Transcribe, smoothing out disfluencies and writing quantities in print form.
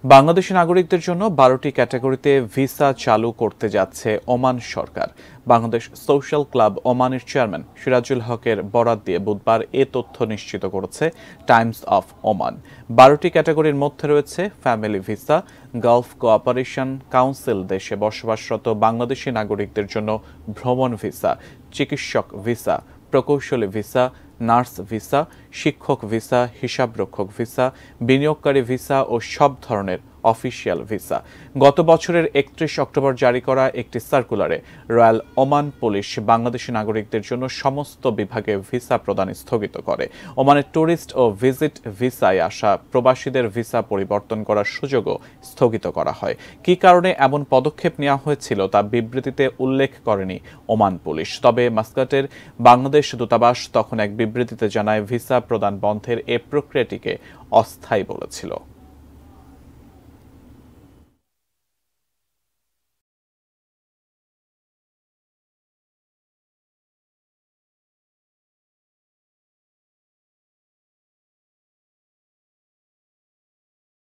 বাংলাদেশি নাগরিকদের জন্য ১২টি ক্যাটাগরিতে ভিসা চালু করতে যাচ্ছে ওমান সরকার। বাংলাদেশ সোশ্যাল ক্লাব ওমানের চেয়ারম্যান সিরাজুল হকের বরাত দিয়ে বুধবার এ তথ্য নিশ্চিত করেছে টাইমস অফ ওমান। ১২টি ক্যাটাগরির মধ্যে রয়েছে family visa, Gulf cooperation council দেশে বসবাসরত বাংলাদেশি নাগরিকদের জন্য ভ্রমণ ভিসা, চিকিৎসক ভিসা, প্রকৌশলী ভিসা, নার্স ভিসা, শিক্ষক ভিসা, হিসাবরক্ষক ভিসা, বিনিয়োগকারী ভিসা ও সব ধরনের অফিসিয়াল ভিসা। গত বছরের ৩১ অক্টোবর জারি করা একটি সার্কুলারে রয়্যাল ওমান পুলিশ বাংলাদেশি নাগরিকদের জন্য সমস্ত বিভাগে ভিসা প্রদান স্থগিত করে। ওমানের ট্যুরিস্ট ও ভিজিট ভিসায় আসা প্রবাসীদের ভিসা পরিবর্তন করার সুযোগও স্থগিত করা হয়। কী কারণে এমন পদক্ষেপ নেওয়া হয়েছিল তা বিবৃতিতে উল্লেখ করেনি ওমান পুলিশ। তবে মাস্কাটের বাংলাদেশ দূতাবাস তখন এক বিবৃতিতে জানায় ভিসা প্রদান বন্ধের এ প্রক্রিয়াটিকে অস্থায়ী বলেছিল।